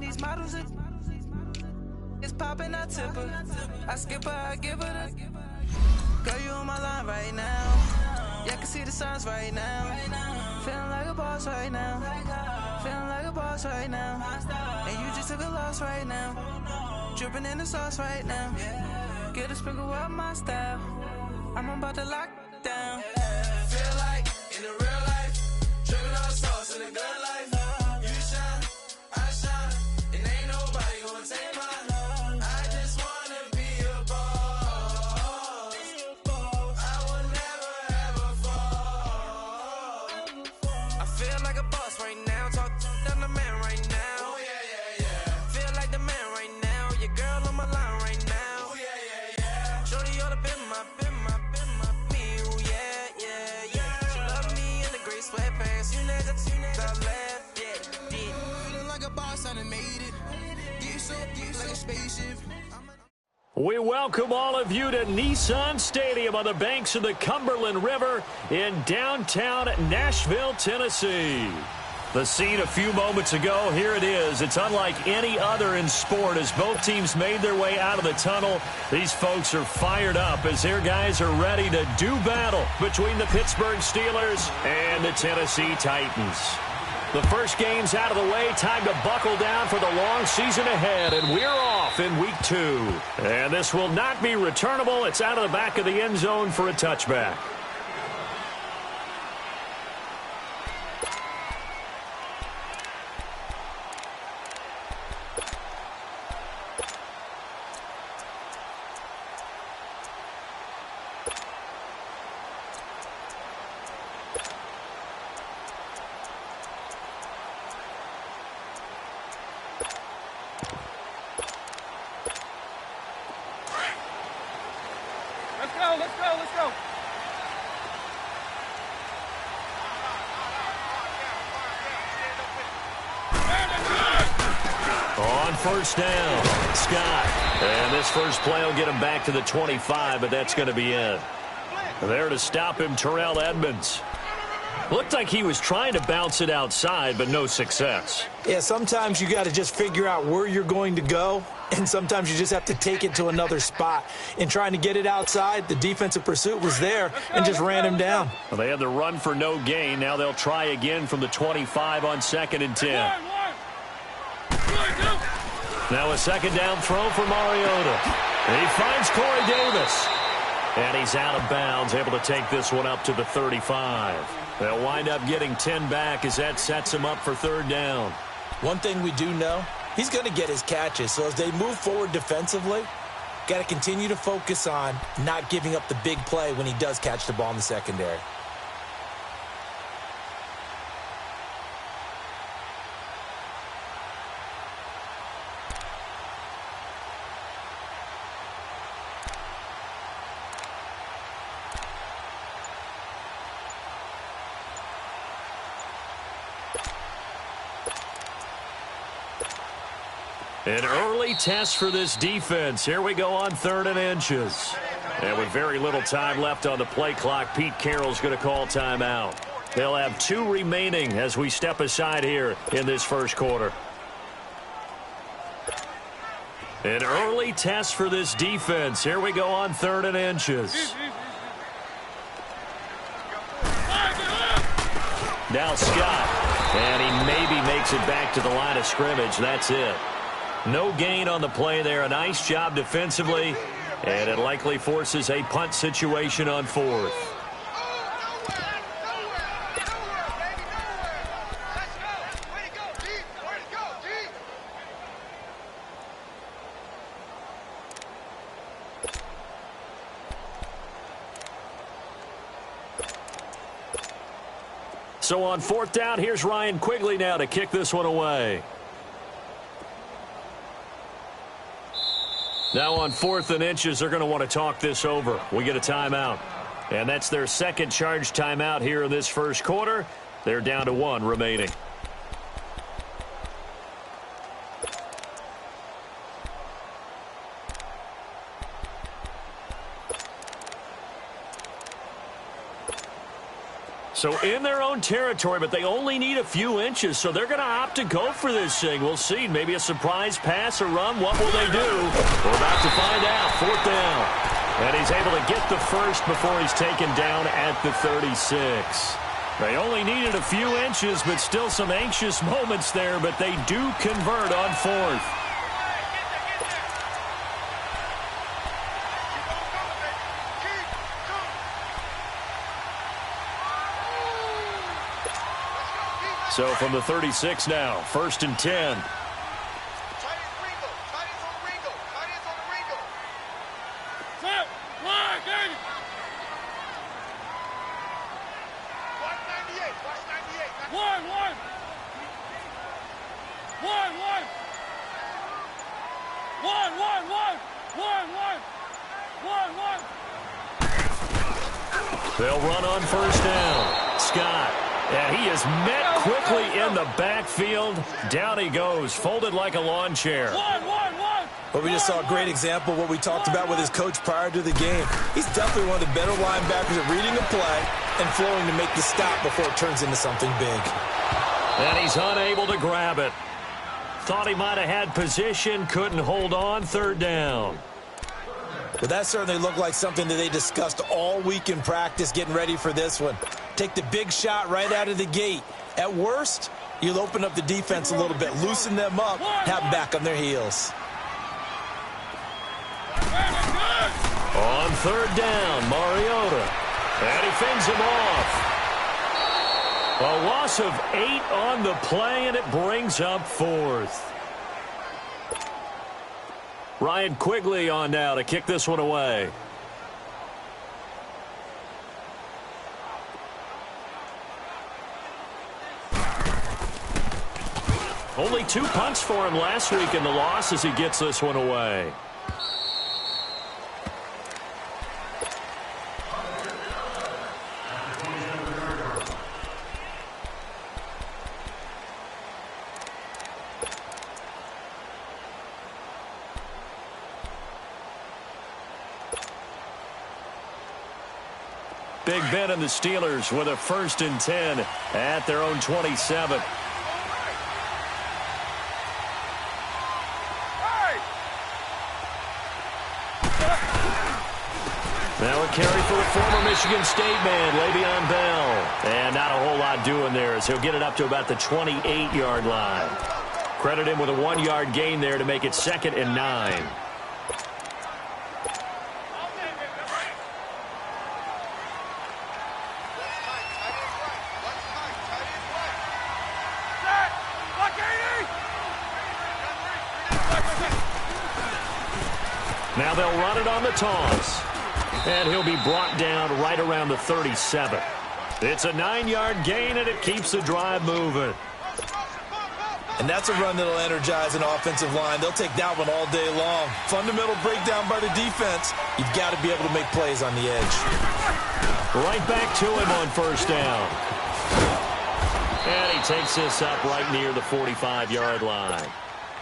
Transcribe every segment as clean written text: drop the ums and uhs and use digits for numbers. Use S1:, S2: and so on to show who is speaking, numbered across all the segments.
S1: these models it's popping, I tip her. I skip her, I give her the. Girl, you on my line right now. Yeah, I can see the signs right now. Feeling like a boss right now. Feeling like a boss right now. And you just took a loss right now. Dripping in the sauce right now. Get a sprinkle up my style. I'm about to lock down. Feel like in the real life, dripping on sauce in the good life. You shine, I shine, and ain't nobody gonna take mine. I just wanna be a boss. I will never ever fall. I feel like a boss right now. Talk to the man right now. Oh yeah, yeah, yeah. Feel like the man right now. Your girl on my line right now. Oh yeah, yeah, yeah. Shorty oughta been my me. Oh yeah, yeah, yeah. She love me in the gray sweatpants. You never left, yeah. Feeling like a boss, I done made it. Get so like a spaceship.
S2: We welcome all of you to Nissan Stadium on the banks of the Cumberland River in downtown Nashville, Tennessee. The scene a few moments ago, here it is. It's unlike any other in sport as both teams made their way out of the tunnel. These folks are fired up as their guys are ready to do battle between the Pittsburgh Steelers and the Tennessee Titans. The first game's out of the way. Time to buckle down for the long season ahead, and we're off in week 2. And this will not be returnable. It's out of the back of the end zone for a touchback.
S3: Let's go.
S2: On first down, Scott. And this first play will get him back to the 25, but that's going to be it. There to stop him, Terrell Edmonds. Looked like he was trying to bounce it outside, but no success.
S4: Yeah, sometimes you got to just figure out where you're going to go, and sometimes you just have to take it to another spot. In trying to get it outside, the defensive pursuit was there and just ran him down.
S2: Well, they had the run for no gain. Now they'll try again from the 25 on 2nd and 10. Now a second down throw for Mariota. He finds Corey Davis. And he's out of bounds, able to take this one up to the 35. They'll wind up getting 10 back as that sets him up for 3rd down.
S4: One thing we do know, he's going to get his catches. So as they move forward defensively, got to continue to focus on not giving up the big play when he does catch the ball in the secondary.
S2: An early test for this defense. Here we go on 3rd and inches. And with very little time left on the play clock, Pete Carroll's going to call timeout. They'll have 2 remaining as we step aside here in this first quarter. An early test for this defense. Here we go on 3rd and inches. Now Scott. And he maybe makes it back to the line of scrimmage. That's it. No gain on the play there. A nice job defensively. And it likely forces a punt situation on 4th. So on 4th down, here's Ryan Quigley now to kick this one away. Now on 4th and inches, they're going to want to talk this over. We get a timeout. And that's their second charge timeout here in this first quarter. They're down to 1 remaining. So in their own territory, but they only need a few inches, so they're going to opt to go for this thing. We'll see. Maybe a surprise pass or run. What will they do? We're about to find out. 4th down. And he's able to get the first before he's taken down at the 36. They only needed a few inches, but still some anxious moments there, but they do convert on 4th. So from the 36 now, 1st and 10. They'll run on 1st down. Scott. And he is met quickly in the backfield. Down he goes, folded like a lawn chair.
S4: Well, we just saw a great example of what we talked about with his coach prior to the game. He's definitely one of the better linebackers at reading a play and flowing to make the stop before it turns into something big.
S2: And he's unable to grab it. Thought he might have had position, couldn't hold on. 3rd down.
S4: But that certainly looked like something that they discussed all week in practice getting ready for this one. Take the big shot right out of the gate. At worst, you'll open up the defense a little bit, loosen them up, have them back on their heels.
S2: On 3rd down, Mariota. And he fends him off. A loss of 8 on the play, and it brings up 4th. Ryan Quigley on now to kick this one away. Only 2 punts for him last week in the loss as he gets this one away. Big Ben and the Steelers with a 1st and 10 at their own 27. Now a carry for the former Michigan State man, Le'Veon Bell. And not a whole lot doing there as he'll get it up to about the 28-yard line. Credit him with a 1-yard gain there to make it 2nd and 9. Now they'll run it on the toss. And he'll be brought down right around the 37. It's a 9-yard gain, and it keeps the drive moving.
S4: And that's a run that'll energize an offensive line. They'll take that one all day long. Fundamental breakdown by the defense. You've got to be able to make plays on the edge.
S2: Right back to him on 1st down. And he takes this up right near the 45-yard line.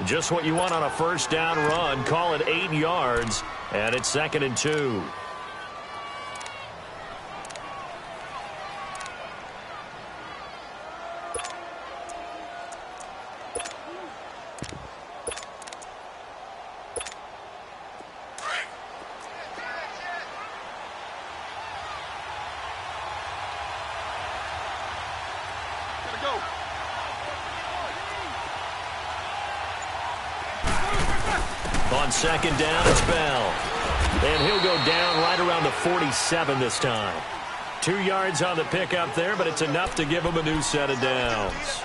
S2: Just what you want on a 1st down run. Call it 8 yards, and it's 2nd and 2. On 2nd down, it's Bell. And he'll go down right around the 47 this time. 2 yards on the pickup there, but it's enough to give him a new set of downs.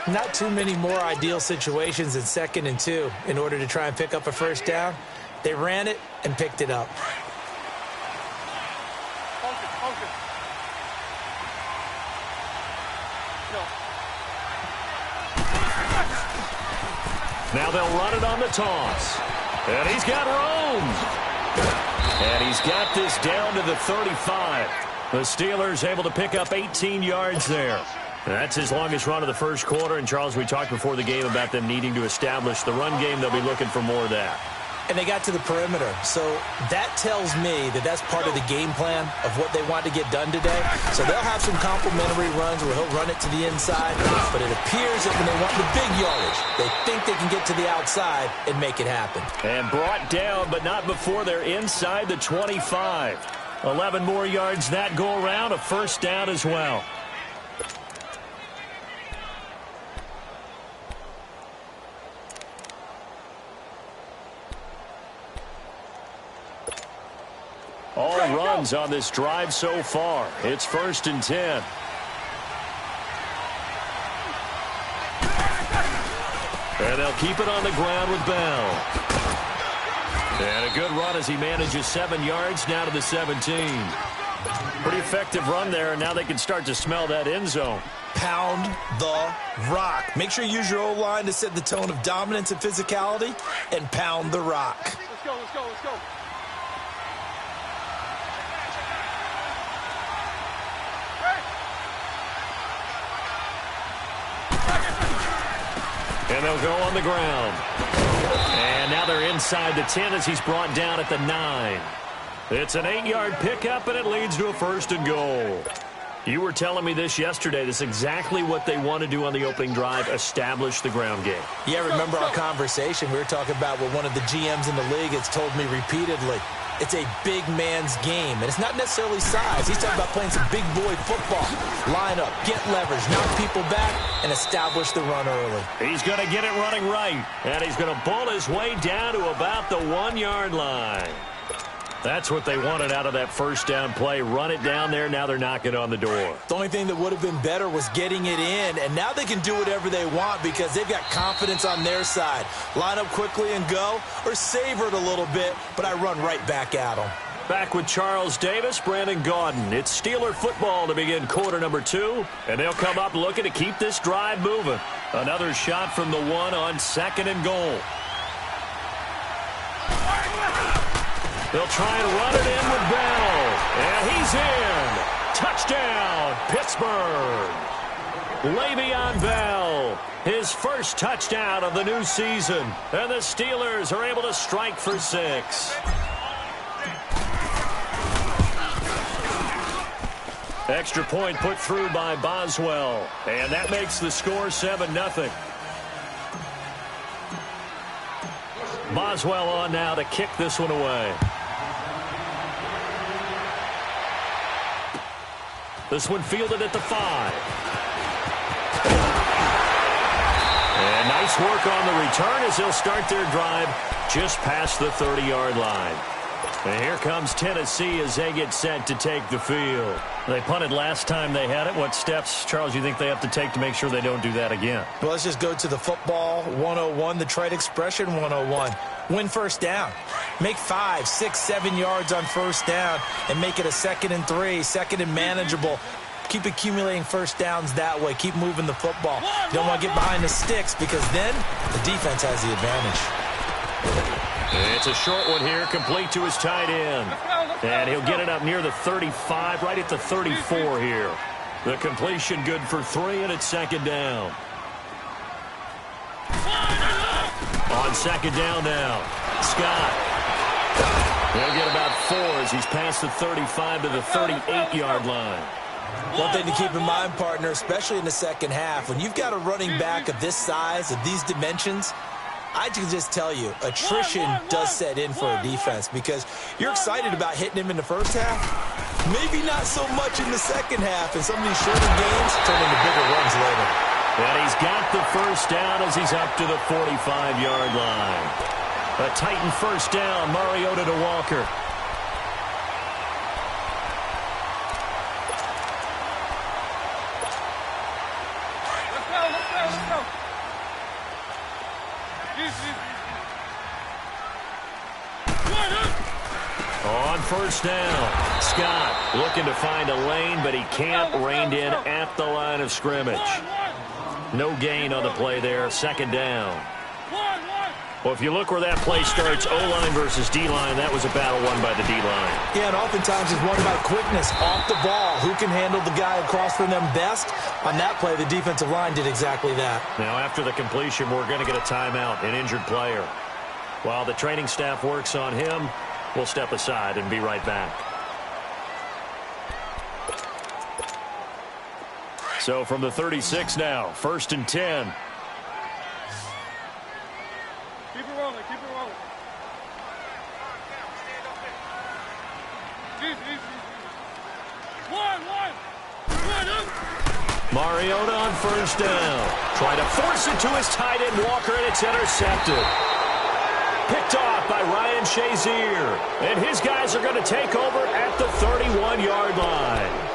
S4: Not too many more ideal situations than 2nd and 2 in order to try and pick up a 1st down. They ran it and picked it up.
S2: Now they'll run it on the toss. And he's got room. And he's got this down to the 35. The Steelers able to pick up 18 yards there. That's his longest run of the first quarter. And, Charles, we talked before the game about them needing to establish the run game. They'll be looking for more of that.
S4: and they got to the perimeter. So that tells me that that's part of the game plan of what they want to get done today. So they'll have some complimentary runs where he'll run it to the inside, but it appears that when they want the big yardage, they think they can get to the outside and make it happen.
S2: And brought down, but not before they're inside the 25. 11 more yards that go around, a first down as well. All runs on this drive so far. It's 1st and 10. And they'll keep it on the ground with Bell. And a good run as he manages 7 yards now to the 17. Pretty effective run there, and now they can start to smell that end zone.
S4: Pound the rock. Make sure you use your O-line to set the tone of dominance and physicality, and pound the rock.
S3: Let's go, let's go, let's go.
S2: And they'll go on the ground. And now they're inside the 10 as he's brought down at the 9. It's an 8-yard pickup, and it leads to a 1st and goal. You were telling me this yesterday. This is exactly what they want to do on the opening drive, establish the ground game.
S4: Yeah, remember our conversation. We were talking about what one of the GMs in the league has told me repeatedly. It's a big man's game, and it's not necessarily size. He's talking about playing some big boy football. Line up, get leverage, knock people back, and establish the run early.
S2: He's going to get it running right, and he's going to pull his way down to about the 1-yard line. That's what they wanted out of that first down play. Run it down there. Now they're knocking on the door.
S4: The only thing that would have been better was getting it in, and now they can do whatever they want because they've got confidence on their side. Line up quickly and go, or savor it a little bit, but I run right back at them.
S2: Back with Charles Davis, Brandon Gaudin. It's Steeler football to begin quarter number 2, and they'll come up looking to keep this drive moving. Another shot from the 1 on 2nd and goal. They'll try and run it in with Bell. And he's in. Touchdown, Pittsburgh. Le'Veon Bell, his first touchdown of the new season. And the Steelers are able to strike for 6. Extra point put through by Boswell. And that makes the score 7-0. Boswell on now to kick this one away. This one fielded at the 5. And nice work on the return as they'll start their drive just past the 30-yard line. And here comes Tennessee as they get set to take the field. They punted last time they had it. What steps, Charles, you think they have to take to make sure they don't do that again?
S4: Well, let's just go to the football 101, the trade expression 101. Win first down. Make 5, 6, 7 yards on first down and make it a 2nd and 3, 2nd and manageable. Keep accumulating first downs that way. Keep moving the football. You don't want to get behind the sticks because then the defense has the advantage.
S2: It's a short one here, complete to his tight end. And he'll get it up near the 35, right at the 34 here. The completion good for 3, and it's 2nd down. On 2nd down now, Scott. He'll get about 4 as he's past the 35 to the 38-yard line.
S4: One thing to keep in mind, partner, especially in the second half, when you've got a running back of this size, of these dimensions, I can just tell you, attrition does set in for a defense because you're excited about hitting him in the first half. Maybe not so much in the second half, and some of these shorter games turn into bigger runs later.
S2: And he's got the first down as he's up to the 45-yard line. A Titan first down, Mariota to Walker. On first down, Scott looking to find a lane, but he can't. Reined in at the line of scrimmage. No gain on the play there. 2nd down. Well, if you look where that play starts, O-line versus D-line, that was a battle won by the D-line.
S4: Yeah, and oftentimes it's won by quickness off the ball. Who can handle the guy across from them best? On that play, the defensive line did exactly that.
S2: Now, after the completion, we're going to get a timeout, an injured player. While the training staff works on him, we'll step aside and be right back. So from the 36 now, 1st and 10.
S3: Keep it rolling, keep it rolling. Easy. One up.
S2: Mariota on 1st down. Trying to force it to his tight end, Walker, and it's intercepted. Picked off by Ryan Shazier. And his guys are going to take over at the 31-yard line.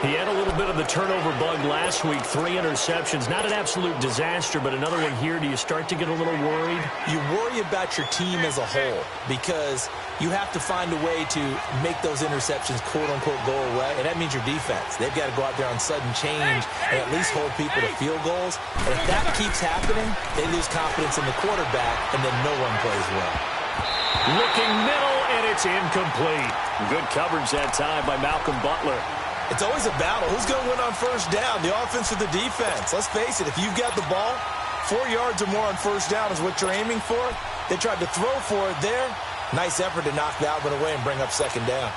S2: He had a little bit of the turnover bug last week, 3 interceptions. Not an absolute disaster, but another one here. Do you start to get a little worried?
S4: You worry about your team as a whole because you have to find a way to make those interceptions, quote-unquote, go away, and that means your defense. They've got to go out there on sudden change and at least hold people to field goals. And if that keeps happening, they lose confidence in the quarterback, and then no one plays well.
S2: Looking middle, and it's incomplete. Good coverage that time by Malcolm Butler.
S4: It's always a battle. Who's going to win on 1st down, the offense or the defense? Let's face it, if you've got the ball, 4 yards or more on 1st down is what you're aiming for. They tried to throw for it there. Nice effort to knock that one away and bring up 2nd down.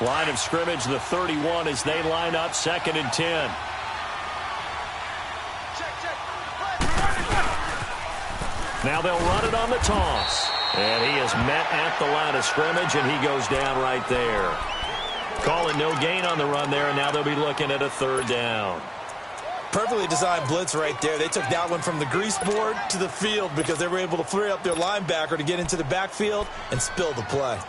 S2: Line of scrimmage, the 31, as they line up 2nd and 10. Now they'll run it on the toss. And he is met at the line of scrimmage, and he goes down right there. Calling no gain on the run there, and now they'll be looking at a 3rd down.
S4: Perfectly designed blitz right there. They took that one from the grease board to the field because they were able to free up their linebacker to get into the backfield and spill the play.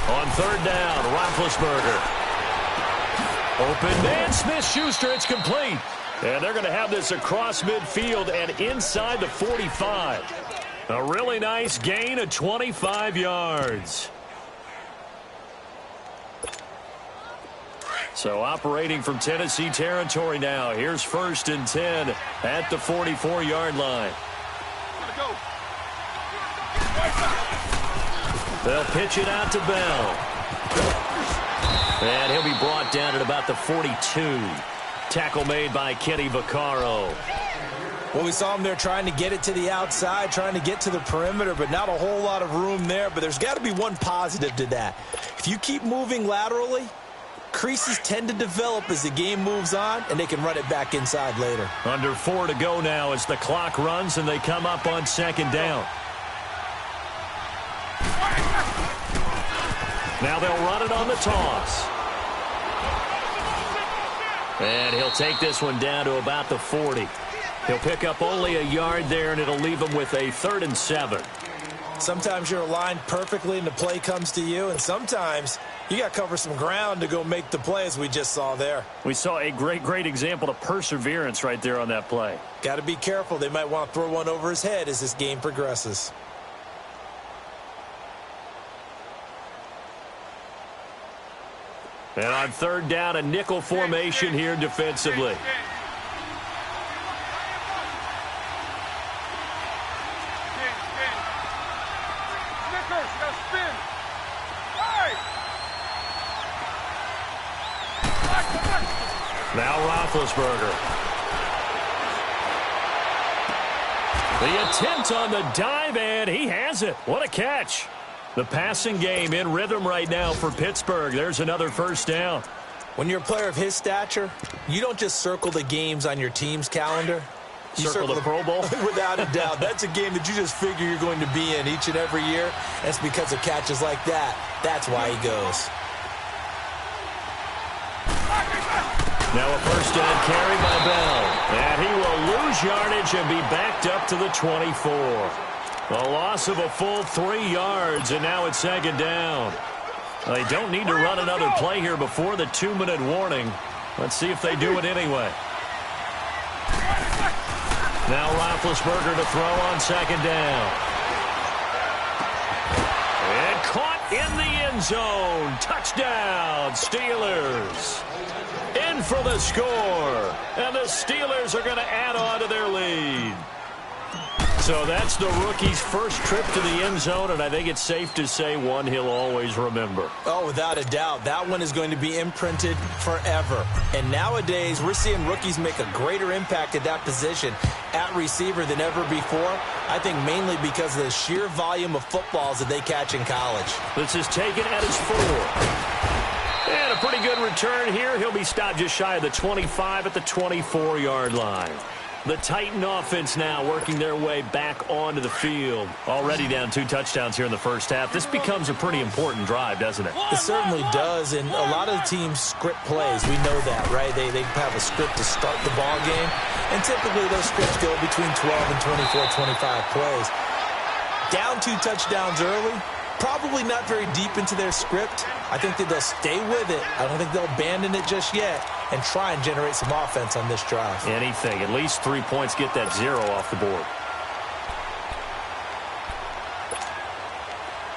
S2: On 3rd down, Roethlisberger. Open man, Smith-Schuster, it's complete. And they're going to have this across midfield and inside the 45. A really nice gain of 25 yards. So operating from Tennessee territory now. Here's 1st and 10 at the 44-yard line. They'll pitch it out to Bell. And he'll be brought down at about the 42. Tackle made by Kenny Vaccaro.
S4: Well, we saw him there trying to get it to the outside, trying to get to the perimeter, but not a whole lot of room there. But there's got to be one positive to that. If you keep moving laterally, creases tend to develop as the game moves on, and they can run it back inside later.
S2: Under 4 to go now as the clock runs, and they come up on 2nd down. Now they'll run it on the toss. And he'll take this one down to about the 40. He'll pick up only a yard there, and it'll leave him with a 3rd and 7.
S4: Sometimes you're aligned perfectly and the play comes to you, and sometimes you got to cover some ground to go make the play, as we just saw there.
S2: We saw a great example of perseverance right there on that play.
S4: Got to be careful. They might want to throw one over his head as this game progresses.
S2: And on 3rd down, a nickel formation here defensively. Now Roethlisberger. The attempt on the dive, and he has it. What a catch. The passing game in rhythm right now for Pittsburgh. There's another 1st down.
S4: When you're a player of his stature, you don't just circle the games on your team's calendar. You
S2: circle the Pro Bowl?
S4: Without a doubt. That's a game that you just figure you're going to be in each and every year. That's because of catches like that. That's why he goes.
S2: Now a 1st down carry by Bell. And he will lose yardage and be backed up to the 24. A loss of a full 3 yards, and now it's 2nd down. They don't need to run another play here before the 2-minute warning. Let's see if they do it anyway. Now Roethlisberger to throw on 2nd down. And caught in the end zone. Touchdown, Steelers. In for the score. And the Steelers are going to add on to their lead. So that's the rookie's first trip to the end zone, and I think it's safe to say one he'll always remember.
S4: Oh, without a doubt. That one is going to be imprinted forever. And nowadays, we're seeing rookies make a greater impact at that position at receiver than ever before. I think mainly because of the sheer volume of footballs that they catch in college.
S2: This is taken at his 4. And a pretty good return here. He'll be stopped just shy of the 25 at the 24-yard line. The Titan offense now working their way back onto the field. Already down 2 touchdowns here in the first half. This becomes a pretty important drive, doesn't it?
S4: It certainly does, and a lot of the teams script plays. We know that, right? They have a script to start the ball game, and typically those scripts go between 12 and 24, 25 plays. Down 2 touchdowns early, probably not very deep into their script. I think that they'll stay with it. I don't think they'll abandon it just yet and try and generate some offense on this drive.
S2: Anything. At least 3 points, get that 0 off the board.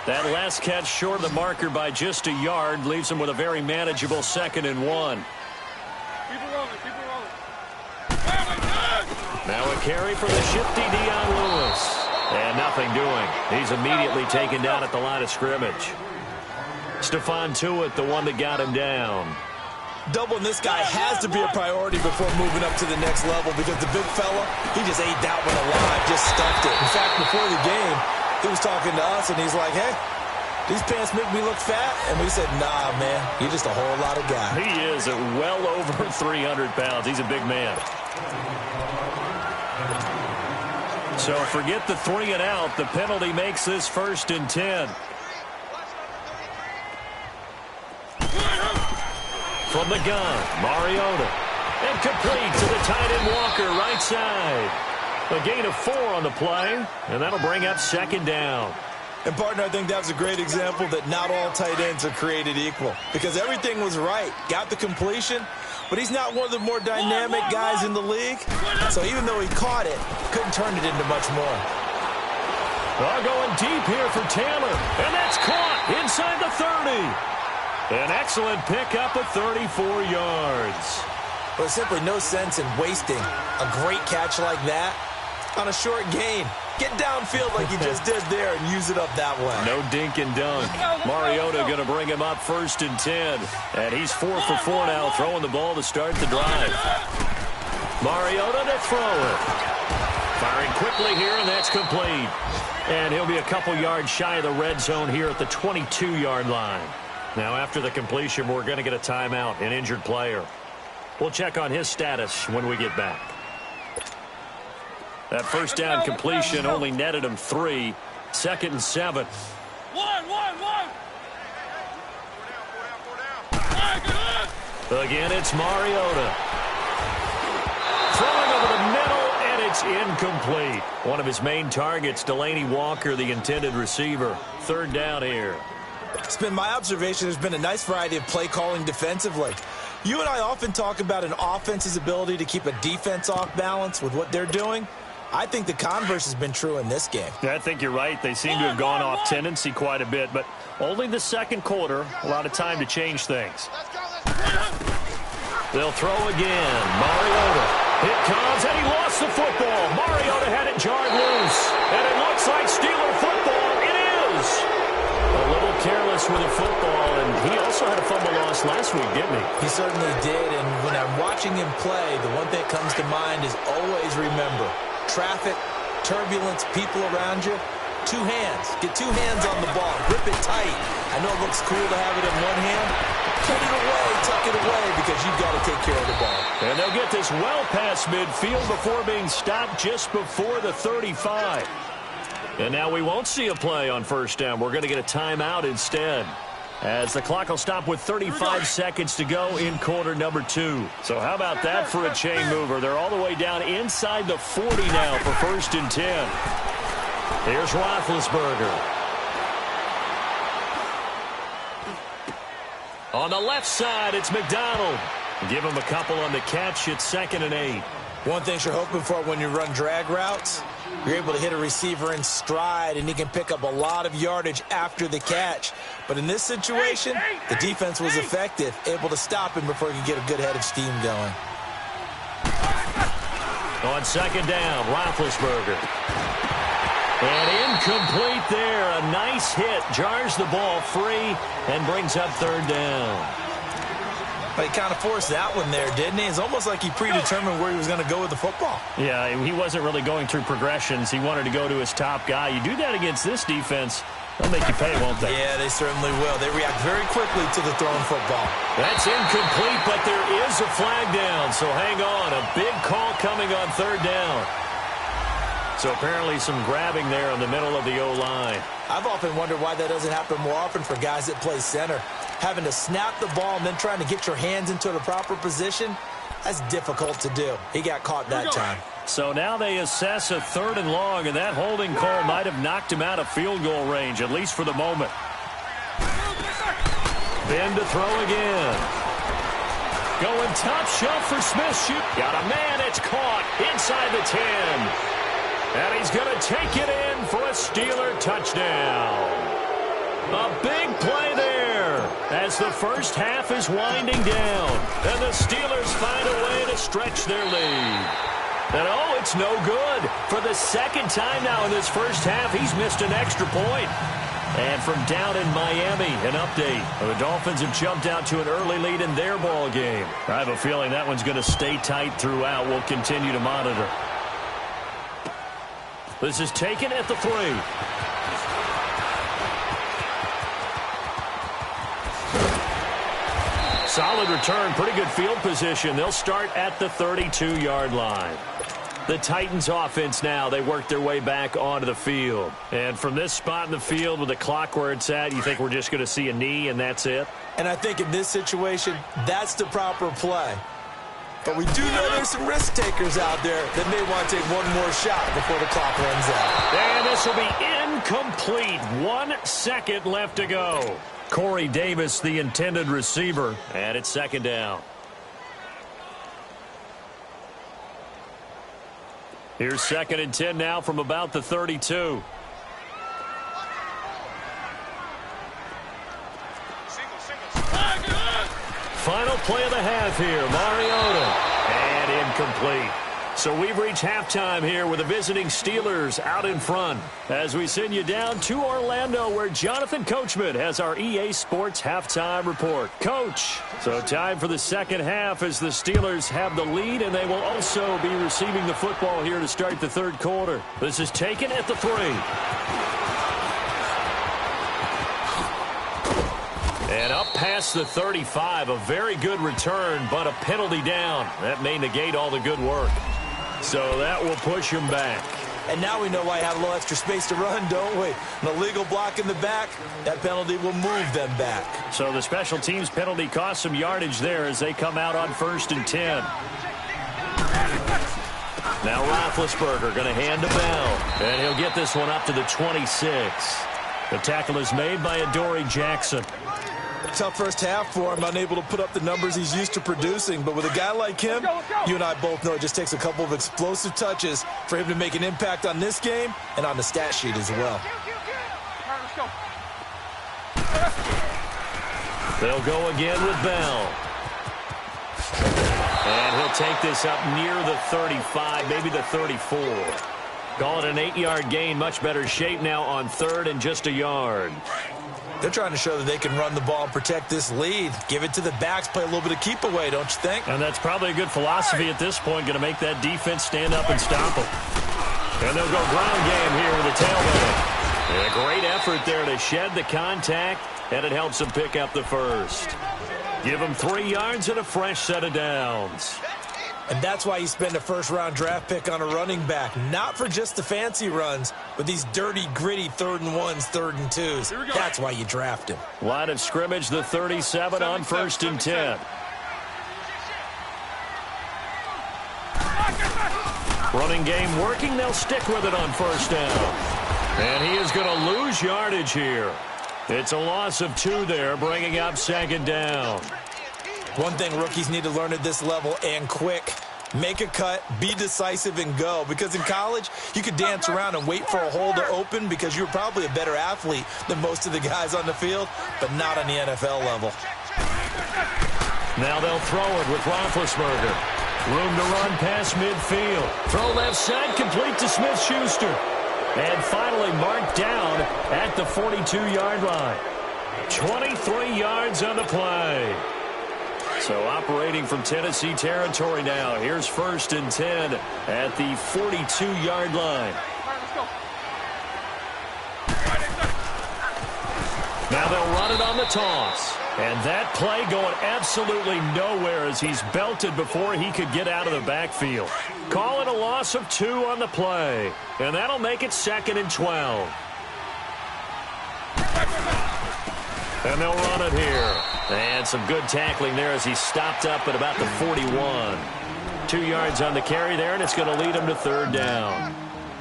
S2: That last catch short of the marker by just a yard leaves him with a very manageable 2nd and 1.
S3: Keep it rolling, keep it rolling.
S2: Now a carry for the shifty Dion Lewis. And nothing doing. He's immediately taken down at the line of scrimmage. Stephon Tuitt, the one that got him down.
S4: Doubling this guy has to be a priority before moving up to the next level because the big fella, he just ate that one alive, just stuffed it. In fact, before the game, he was talking to us, and he's like, hey, these pants make me look fat. And we said, nah, man, you're just a whole lot of guy.
S2: He is at well over 300 pounds. He's a big man. So forget the 3 and out. The penalty makes this 1st and 10. From the gun, Mariota. And complete to the tight end Walker, right side. A gain of 4 on the play, and that'll bring up 2nd down.
S4: And, partner, I think that's a great example that not all tight ends are created equal because everything was right. Got the completion, but he's not one of the more dynamic guys in the league. So even though he caught it, couldn't turn it into much more.
S2: Going deep here for Taylor, and that's caught inside the 30. An excellent pickup of 34 yards.
S4: But simply no sense in wasting a great catch like that on a short gain. Get downfield like you just did there and use it up that way.
S2: No dink and dunk. Mariota going to bring him up 1st and 10. And he's 4 for 4 now, throwing the ball to start the drive. Mariota to throw it. Firing quickly here, and that's complete. And he'll be a couple yards shy of the red zone here at the 22-yard line. Now, after the completion, we're going to get a timeout, an injured player. We'll check on his status when we get back. That first down completion only netted him 3. 2nd and 7.
S3: One.
S2: Again, it's Mariota. Throwing over the middle, and it's incomplete. One of his main targets, Delanie Walker, the intended receiver. 3rd down here.
S4: It's been my observation there's been a nice variety of play calling defensively. You and I often talk about an offense's ability to keep a defense off balance with what they're doing. I think the converse has been true in this game.
S2: I think you're right. They seem to have gone off tendency quite a bit, but only the 2nd quarter, a lot of time to change things. They'll throw again. Mariota. It comes, and he lost the football. Mariota had it jarred loose, and it looks like Steeler football. It is. A little careless with the football, and he also had a fumble loss last week, didn't he?
S4: He certainly did, and when I'm watching him play, the one thing that comes to mind is always remember, traffic, turbulence, people around you, 2 hands. Get 2 hands on the ball. Grip it tight. I know it looks cool to have it in one hand. Put it away, tuck it away, because you've got to take care of the ball.
S2: And they'll get this well past midfield before being stopped just before the 35. And now we won't see a play on 1st down. We're going to get a timeout instead, as the clock will stop with 35 seconds to go in quarter number 2. So how about that for a chain mover? They're all the way down inside the 40 now for 1st and 10. Here's Roethlisberger. On the left side, it's McDonald. Give him a couple on the catch. It's 2nd and 8.
S4: One thing you're hoping for when you run drag routes, You're able to hit a receiver in stride, and he can pick up a lot of yardage after the catch. But in this situation, the defense was effective, able to stop him before he could get a good head of steam going.
S2: On second down, Roethlisberger. And incomplete there. A nice hit. Jars the ball free and brings up third down.
S4: But he kind of forced that one there, didn't he? It's almost like he predetermined where he was going to go with the football.
S2: Yeah, he wasn't really going through progressions. He wanted to go to his top guy. You do that against this defense, they'll make you pay, won't they?
S4: Yeah, they certainly will. They react very quickly to the thrown football.
S2: That's incomplete, but there is a flag down, so hang on. A big call coming on third down. So apparently some grabbing there in the middle of the O-line.
S4: I've often wondered why that doesn't happen more often for guys that play center. Having to snap the ball and then trying to get your hands into the proper position, that's difficult to do. He got caught that time.
S2: So now they assess a third and long, and that holding call might have knocked him out of field goal range, at least for the moment. Ben to throw again. Going top shelf for Smith. Shoot. Got a man. It's caught inside the 10. And he's going to take it in for a Steeler touchdown. A big play there as the first half is winding down. And the Steelers find a way to stretch their lead. And, oh, it's no good. For the second time now in this first half, he's missed an extra point. And from down in Miami, an update. The Dolphins have jumped out to an early lead in their ball game. I have a feeling that one's going to stay tight throughout. We'll continue to monitor. This is taken at the 3. Solid return, pretty good field position. They'll start at the 32-yard line. The Titans offense now, they work their way back onto the field. And from this spot in the field with the clock where it's at, you think we're just going to see a knee and that's it?
S4: And I think in this situation, that's the proper play. But we do know there's some risk takers out there that may want to take one more shot before the clock runs out.
S2: And this will be incomplete. 1 second left to go. Corey Davis, the intended receiver, and it's second down. Here's 2nd and 10 now from about the 32. Final play of the half here, Mariota, and incomplete. So we've reached halftime here with the visiting Steelers out in front as we send you down to Orlando where Jonathan Coachman has our EA Sports halftime report. Coach, so time for the second half as the Steelers have the lead, and they will also be receiving the football here to start the third quarter. This is taken at the 3. And up past the 35, a very good return, but a penalty down. That may negate all the good work. So that will push him back.
S4: And now we know why I have a little extra space to run, don't we? An illegal block in the back, that penalty will move them back.
S2: So the special teams penalty cost some yardage there as they come out on 1st and 10. Now Roethlisberger going to hand to Bell. And he'll get this one up to the 26. The tackle is made by Adoree Jackson.
S4: Tough first half for him, unable to put up the numbers he's used to producing. But with a guy like him, you and I both know it just takes a couple of explosive touches for him to make an impact on this game and on the stat sheet as well.
S2: They'll go again with Bell. And he'll take this up near the 35, maybe the 34. Call it an 8-yard gain, much better shape now on 3rd and just a yard.
S4: They're trying to show that they can run the ball and protect this lead. Give it to the backs, play a little bit of keep away, don't you think?
S2: And that's probably a good philosophy at this point, going to make that defense stand up and stop them. And they'll go ground game here with a tailback. And a great effort there to shed the contact, and it helps them pick up the first. Give them 3 yards and a fresh set of downs.
S4: And that's why you spend a first-round draft pick on a running back. Not for just the fancy runs, but these dirty, gritty 3rd and 1s, 3rd and 2s. That's why you draft him.
S2: Line of scrimmage, the 37 on 1st and 10. Running game working. They'll stick with it on 1st down. And he is going to lose yardage here. It's a loss of 2 there, bringing up 2nd down.
S4: One thing rookies need to learn at this level and quick, Make a cut, be decisive, and go. Because in college, you could dance around and wait for a hole to open because you're probably a better athlete than most of the guys on the field, but not on the NFL level.
S2: Now they'll throw it with Roethlisberger. Room to run past midfield. Throw left side, complete to Smith-Schuster. And finally marked down at the 42-yard line. 23 yards on the play. So operating from Tennessee territory now. Here's 1st and 10 at the 42-yard line. Now they'll run it on the toss. And that play going absolutely nowhere as he's belted before he could get out of the backfield. Call it a loss of 2 on the play. And that'll make it 2nd and 12. And they'll run it here. And some good tackling there as he stopped up at about the 41. 2 yards on the carry there, and it's going to lead him to 3rd down.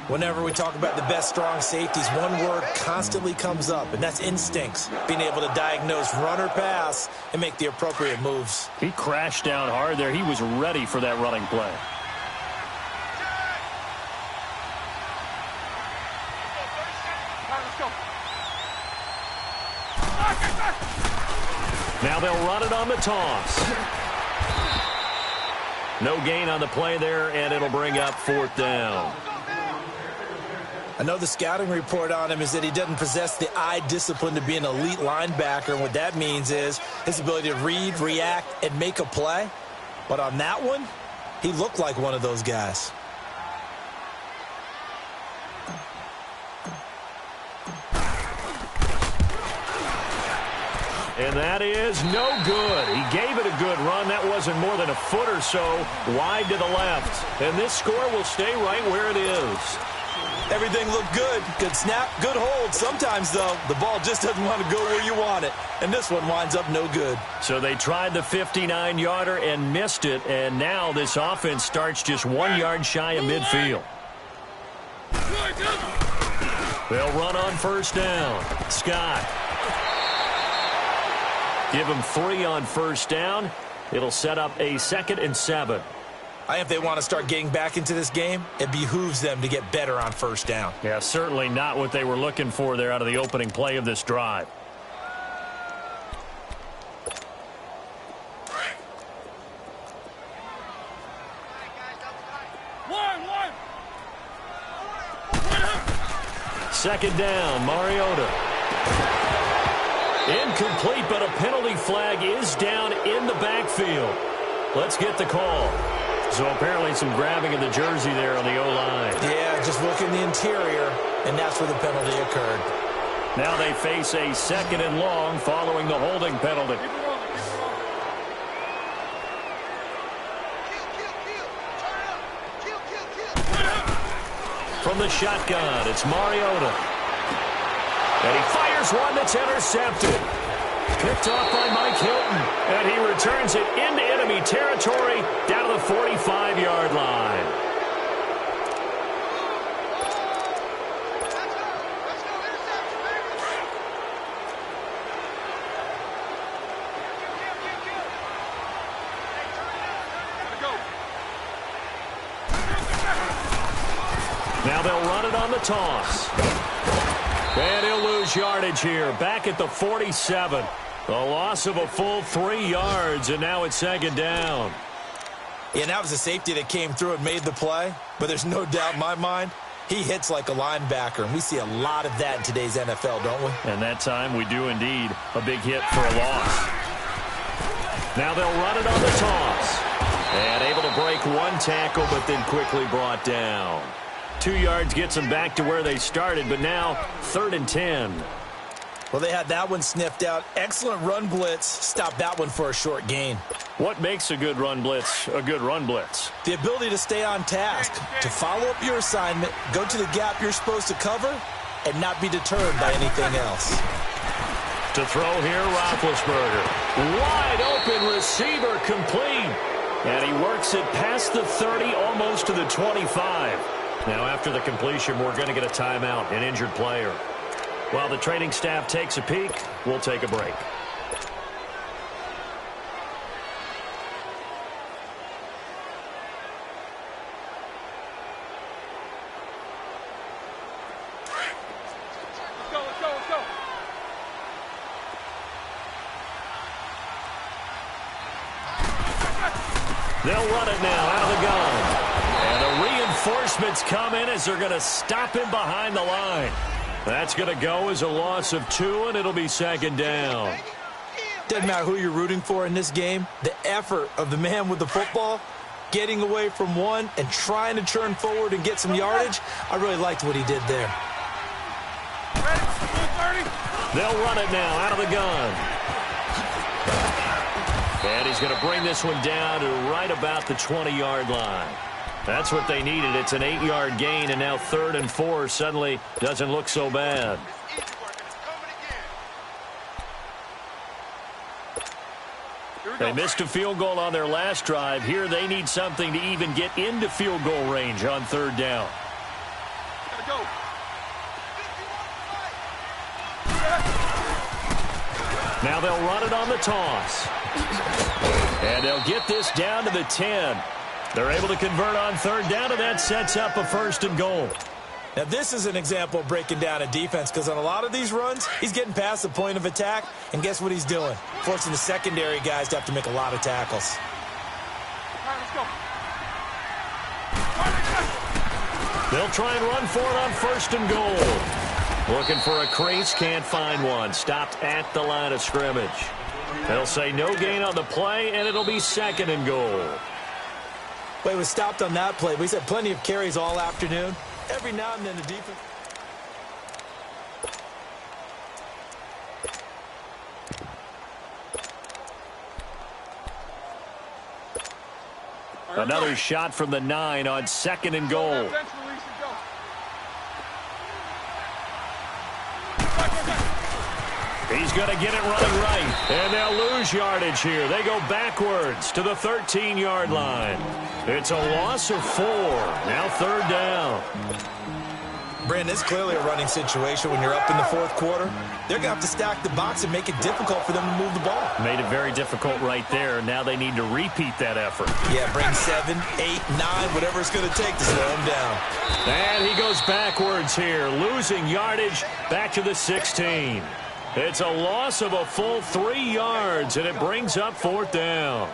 S4: Whenever we talk about the best strong safeties, one word constantly comes up, and that's instincts. Being able to diagnose run or pass and make the appropriate moves.
S2: He crashed down hard there. He was ready for that running play. Now they'll run it on the toss. No gain on the play there, and it'll bring up 4th down.
S4: I know the scouting report on him is that he doesn't possess the eye discipline to be an elite linebacker. And what that means is his ability to read, react, and make a play. But on that one, he looked like one of those guys.
S2: And that is no good. He gave it a good run. That wasn't more than a foot or so wide to the left. And this score will stay right where it is.
S4: Everything looked good. Good snap, good hold. Sometimes, though, the ball just doesn't want to go where you want it. And this one winds up no good.
S2: So they tried the 59-yarder and missed it. And now this offense starts just 1 yard shy of midfield. They'll run on 1st down. Scott. Give him 3 on 1st down. It'll set up a 2nd and 7.
S4: I think if they want to start getting back into this game, it behooves them to get better on 1st down.
S2: Yeah, certainly not what they were looking for there out of the opening play of this drive. Second down, Mariota. Incomplete, but a penalty flag is down in the backfield. Let's get the call. So apparently some grabbing of the jersey there on the O-line.
S4: Yeah, just look in the interior, and that's where the penalty occurred.
S2: Now they face a 2nd and long following the holding penalty. From the shotgun, it's Mariota. And he fires one that's intercepted. Picked off by Mike Hilton. And he returns it into enemy territory down to the 45-yard line. Now they'll run it on the toss. And he'll lose yardage here. Back at the 47. A loss of a full 3 yards, and now it's 2nd down.
S4: Yeah, that was a safety that came through and made the play. But there's no doubt in my mind, he hits like a linebacker. And we see a lot of that in today's NFL, don't we?
S2: And that time we do indeed. A big hit for a loss. Now they'll run it on the toss. And able to break one tackle, but then quickly brought down. 2 yards gets them back to where they started, but now 3rd and 10.
S4: Well, they had that one sniffed out. Excellent run blitz. Stopped that one for a short gain.
S2: What makes a good run blitz a good run blitz?
S4: The ability to stay on task, to follow up your assignment, go to the gap you're supposed to cover, and not be deterred by anything else.
S2: To throw here, Roethlisberger. Wide open receiver complete. And he works it past the 30, almost to the 25. Now, after the completion, we're going to get a timeout, an injured player. While the training staff takes a peek, we'll take a break. They'll run it now out of the gun. And the reinforcements come in as they're going to stop him behind the line. That's going to go as a loss of 2, and it'll be second down.
S4: Doesn't matter who you're rooting for in this game. The effort of the man with the football, getting away from one and trying to turn forward and get some yardage, I really liked what he did there.
S2: They'll run it now out of the gun. And he's going to bring this one down to right about the 20-yard line. That's what they needed. It's an 8-yard gain, and now 3rd and 4 suddenly doesn't look so bad. They missed a field goal on their last drive. Here they need something to even get into field goal range on 3rd down. Now they'll run it on the toss. And they'll get this down to the 10. They're able to convert on 3rd down, and that sets up a 1st and goal.
S4: Now, this is an example of breaking down a defense, because on a lot of these runs, he's getting past the point of attack, and guess what he's doing? Forcing the secondary guys to have to make a lot of tackles.
S2: They'll try and run for it on 1st and goal. Looking for a crease, can't find one. Stopped at the line of scrimmage. They'll say no gain on the play, and it'll be 2nd and goal.
S4: Well, he was stopped on that play, but he's had plenty of carries all afternoon. Every now and then the defense...
S2: Another shot from the 9 on 2nd and goal. He's going to get it running right. And they'll lose yardage here. They go backwards to the 13-yard line. It's a loss of 4. Now 3rd down.
S4: Brandon, it's clearly a running situation when you're up in the 4th quarter. They're going to have to stack the box and make it difficult for them to move the ball.
S2: Made it very difficult right there. Now they need to repeat that effort.
S4: Yeah, bring 7, 8, 9, whatever it's going to take to slow him down.
S2: And he goes backwards here, losing yardage back to the 16. It's a loss of a full 3 yards, and it brings up 4th down.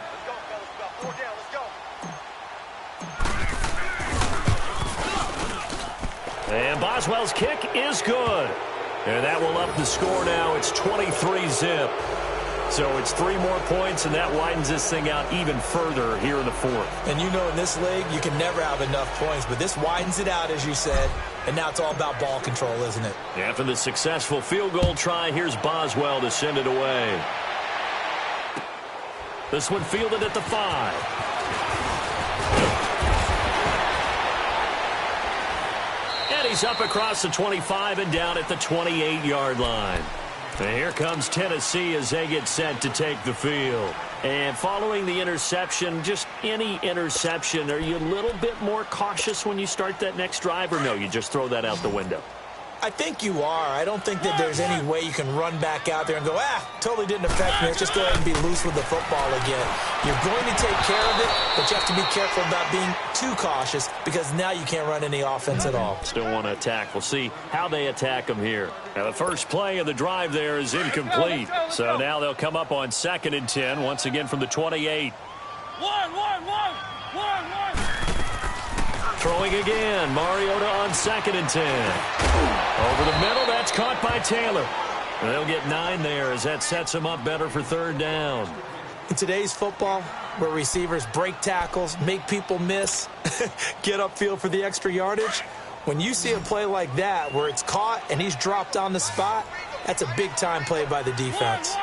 S2: And Boswell's kick is good. And that will up the score now. It's 23-zip. So it's 3 more points, and that widens this thing out even further here in the 4th.
S4: And you know in this league, you can never have enough points, but this widens it out, as you said. And now it's all about ball control, isn't it?
S2: After the successful field goal try, here's Boswell to send it away. This one fielded at the 5. And he's up across the 25 and down at the 28-yard line. And here comes Tennessee as they get set to take the field. And following the interception, just any interception, are you a little bit more cautious when you start that next drive, or no, you just throw that out the window?
S4: I think you are. I don't think that there's any way you can run back out there and go, totally didn't affect me. Let's just go ahead and be loose with the football again. You're going to take care of it, but you have to be careful about being too cautious, because now you can't run any offense at all.
S2: Still want to attack. We'll see how they attack them here. Now, the first play of the drive there is incomplete. So now they'll come up on 2nd and 10, once again from the 28. Throwing again. Mariota on 2nd and 10. Over the middle, that's caught by Taylor. And they'll get 9 there as that sets them up better for 3rd down.
S4: In today's football, where receivers break tackles, make people miss, get upfield for the extra yardage, when you see a play like that where it's caught and he's dropped on the spot, that's a big-time play by the defense.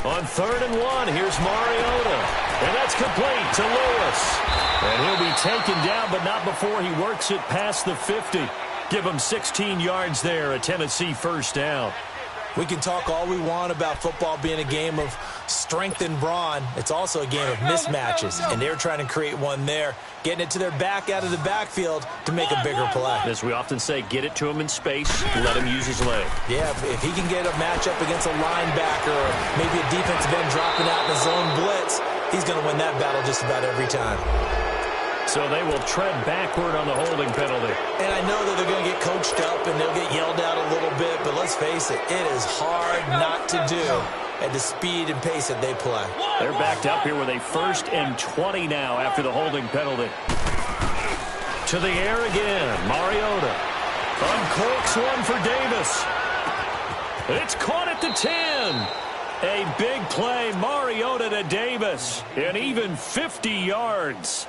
S2: On 3rd and 1, here's Mariota. And that's complete to Lewis. And he'll be taken down, but not before he works it past the 50. Give him 16 yards there, a Tennessee 1st down.
S4: We can talk all we want about football being a game of strength and brawn. It's also a game of mismatches, and they're trying to create one there, getting it to their back out of the backfield to make a bigger play.
S2: As we often say, get it to him in space, let him use his leg.
S4: Yeah, if he can get a matchup against a linebacker or maybe a defensive end dropping out in the zone blitz, he's going to win that battle just about every time.
S2: So they will tread backward on the holding penalty.
S4: And I know that they're going to get coached up and they'll get yelled at a little bit, but let's face it, it is hard not to do at the speed and pace that they play.
S2: They're backed up here with a 1st and 20 now after the holding penalty. To the air again. Mariota uncorks one for Davis. It's caught at the 10. A big play. Mariota to Davis. And even 50 yards.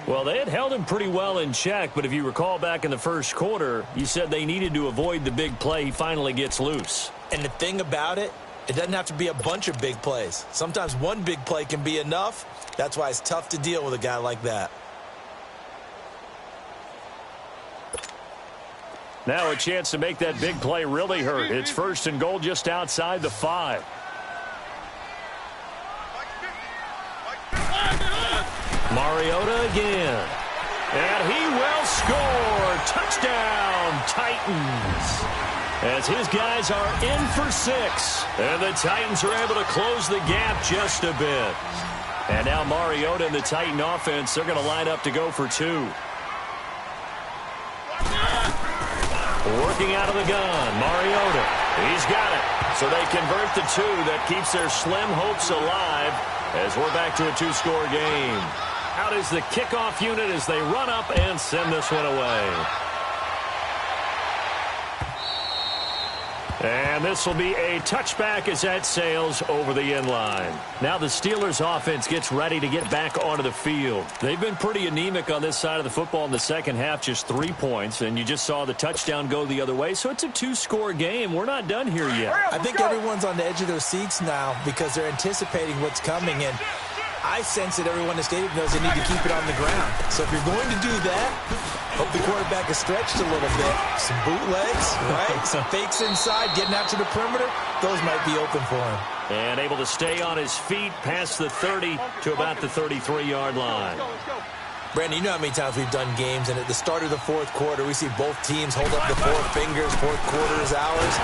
S2: Well, they had held him pretty well in check, but if you recall back in the first quarter, you said they needed to avoid the big play. He finally gets loose.
S4: And the thing about it, it doesn't have to be a bunch of big plays. Sometimes one big play can be enough. That's why it's tough to deal with a guy like that.
S2: Now a chance to make that big play really hurt. It's 1st and goal just outside the 5. Mariota again. And he will score. Touchdown, Titans. As his guys are in for 6. And the Titans are able to close the gap just a bit. And now Mariota and the Titan offense, they're going to line up to go for 2. Working out of the gun, Mariota. He's got it. So they convert the 2. That keeps their slim hopes alive as we're back to a 2-score game. Out is the kickoff unit as they run up and send this one away. And this will be a touchback as that sails over the end line. Now the Steelers offense gets ready to get back onto the field. They've been pretty anemic on this side of the football in the second half, just 3 points, and you just saw the touchdown go the other way. So it's a 2-score game. We're not done here yet.
S4: I think everyone's on the edge of their seats now because they're anticipating what's coming, and I sense that everyone in the stadium knows they need to keep it on the ground. So if you're going to do that, hope the quarterback is stretched a little bit. Some bootlegs, right? Some fakes inside, getting out to the perimeter. Those might be open for him.
S2: And able to stay on his feet past the 30 to about the 33-yard line.
S4: Brandon, you know how many times we've done games, and at the start of the 4th quarter, we see both teams hold up the 4 fingers, 4th quarter is ours.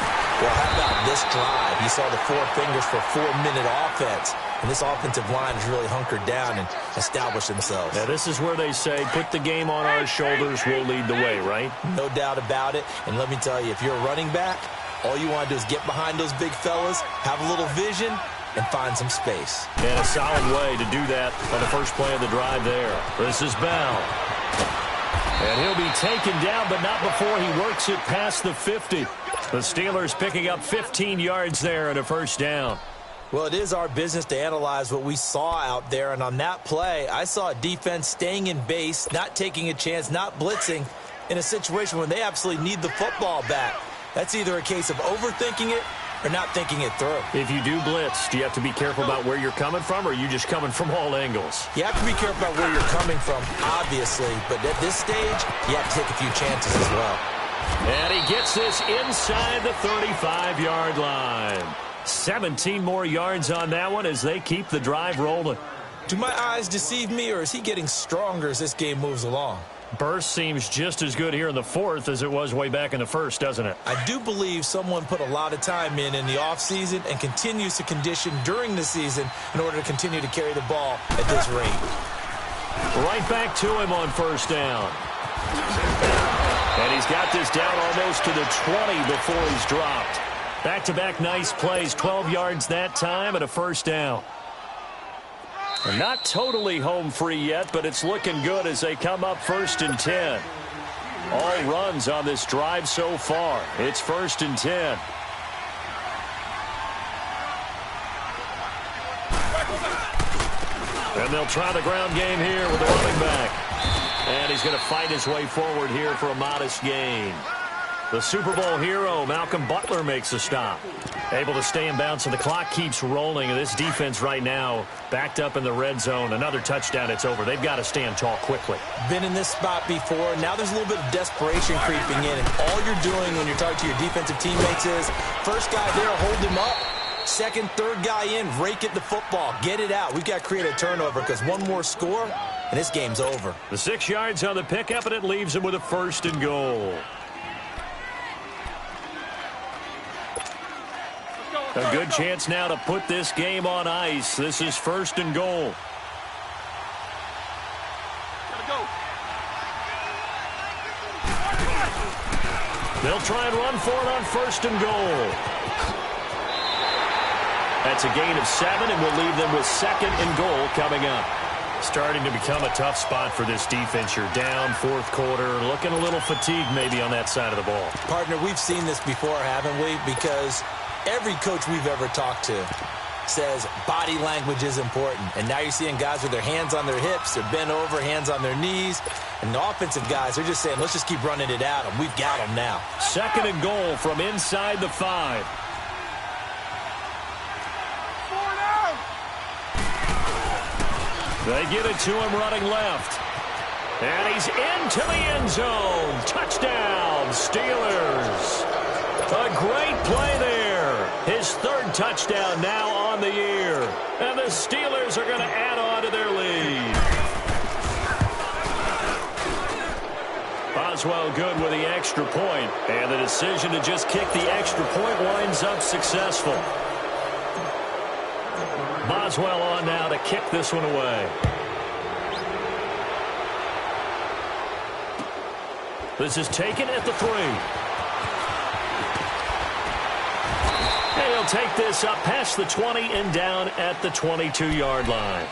S4: Well, how about this drive? You saw the 4 fingers for 4-minute offense. And this offensive line has really hunkered down and established themselves.
S2: Now, this is where they say, put the game on our shoulders, we'll lead the way, right?
S4: No doubt about it. And let me tell you, if you're a running back, all you want to do is get behind those big fellas, have a little vision, and find some space.
S2: And a solid way to do that on the first play of the drive there. This is Bell. And he'll be taken down, but not before he works it past the 50. The Steelers picking up 15 yards there and a first down.
S4: Well, it is our business to analyze what we saw out there, and on that play, I saw a defense staying in base, not taking a chance, not blitzing, in a situation when they absolutely need the football back. That's either a case of overthinking it or not thinking it through.
S2: If you do blitz, do you have to be careful about where you're coming from, or are you just coming from all angles?
S4: You have to be careful about where you're coming from, obviously, but at this stage, you have to take a few chances as well.
S2: And he gets this inside the 35-yard line. 17 more yards on that one as they keep the drive rolling.
S4: Do my eyes deceive me, or is he getting stronger as this game moves along?
S2: Burst seems just as good here in the 4th as it was way back in the 1st, doesn't it?
S4: I do believe someone put a lot of time in the offseason and continues to condition during the season in order to continue to carry the ball at this rate.
S2: Right back to him on first down. And he's got this down almost to the 20 before he's dropped. Back-to-back nice plays, 12 yards that time and a first down. And not totally home free yet, but it's looking good as they come up 1st and 10. All runs on this drive so far. It's 1st and 10. And they'll try the ground game here with the running back. And he's going to fight his way forward here for a modest gain. The Super Bowl hero, Malcolm Butler, makes a stop. Able to stay in bounds, and the clock keeps rolling. And this defense right now backed up in the red zone. Another touchdown, it's over. They've got to stand tall quickly.
S4: Been in this spot before. Now there's a little bit of desperation creeping in. And all you're doing when you're talking to your defensive teammates is, first guy there, hold him up. Second, third guy in, rake at the football. Get it out. We've got to create a turnover because one more score, and this game's over.
S2: The 6 yards on the pickup, and it leaves him with a 1st and goal. A good chance now to put this game on ice. This is 1st and goal. They'll try and run for it on 1st and goal. That's a gain of 7, and we'll leave them with 2nd and goal coming up. Starting to become a tough spot for this defense. You're down 4th quarter, looking a little fatigued maybe on that side of the ball.
S4: Partner, we've seen this before, haven't we? Because every coach we've ever talked to says body language is important. And now you're seeing guys with their hands on their hips, they're bent over, hands on their knees. And the offensive guys, they're just saying, let's just keep running it at them. We've got them now.
S2: 2nd and goal from inside the 5. They get it to him running left. And he's into the end zone. Touchdown, Steelers. A great play there. His 3rd touchdown now on the year. And the Steelers are going to add on to their lead. Boswell good with the extra point. And the decision to just kick the extra point winds up successful. Boswell on now to kick this one away. This is taken at the 3. And he'll take this up past the 20 and down at the 22-yard line.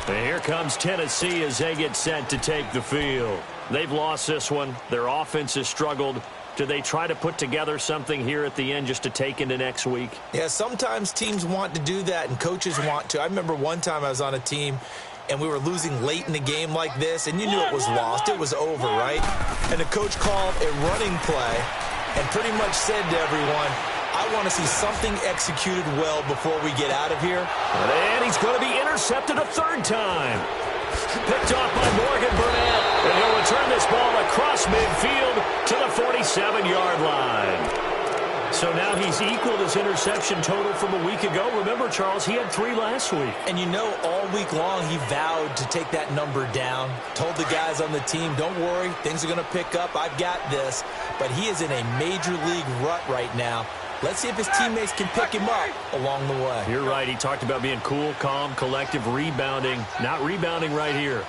S2: And here comes Tennessee as they get set to take the field. They've lost this one. Their offense has struggled. Do they try to put together something here at the end just to take into next week?
S4: Yeah, sometimes teams want to do that and coaches want to. I remember one time I was on a team and we were losing late in the game like this, and you knew it was lost. It was over, right? And the coach called a running play and pretty much said to everyone, I want to see something executed well before we get out of here.
S2: And he's going to be intercepted a 3rd time. Picked off by Morgan Burnett. And he'll return this ball across midfield to the 47-yard line. So now he's equaled his interception total from a week ago. Remember, Charles, he had 3 last week.
S4: And you know, all week long he vowed to take that number down. Told the guys on the team, don't worry, things are going to pick up. I've got this. But he is in a major league rut right now. Let's see if his teammates can pick him up along the way.
S2: You're right. He talked about being cool, calm, collective, rebounding. Not rebounding right here.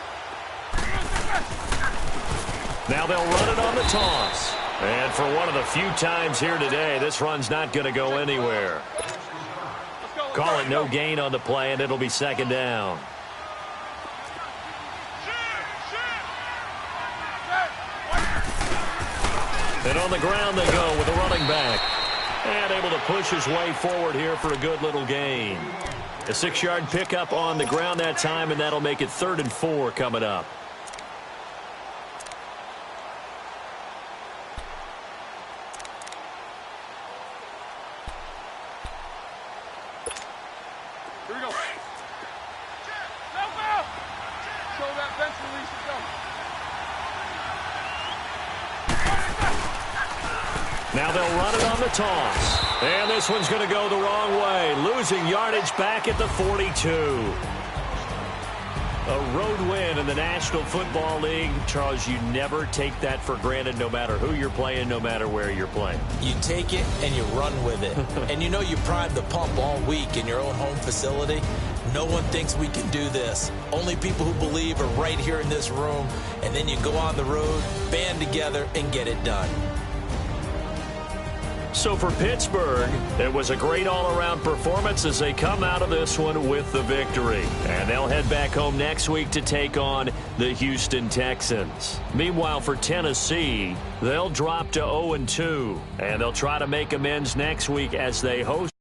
S2: Now they'll run it on the toss. And for one of the few times here today, this run's not going to go anywhere. Call it no gain on the play, and it'll be 2nd down. And on the ground they go with a running back. And able to push his way forward here for a good little gain. A 6-yard pickup on the ground that time, and that'll make it 3rd and 4 coming up.
S3: Here we go. Show that bench release and go.
S2: Now they'll run it on the toss. And this one's going to go the wrong way. Losing yardage back at the 42. A road win in the National Football League. Charles, you never take that for granted no matter who you're playing, no matter where you're playing.
S4: You take it and you run with it. And you know you primed the pump all week in your own home facility. No one thinks we can do this. Only people who believe are right here in this room. And then you go on the road, band together, and get it done.
S2: So for Pittsburgh, it was a great all-around performance as they come out of this one with the victory. And they'll head back home next week to take on the Houston Texans. Meanwhile, for Tennessee, they'll drop to 0-2, and they'll try to make amends next week as they host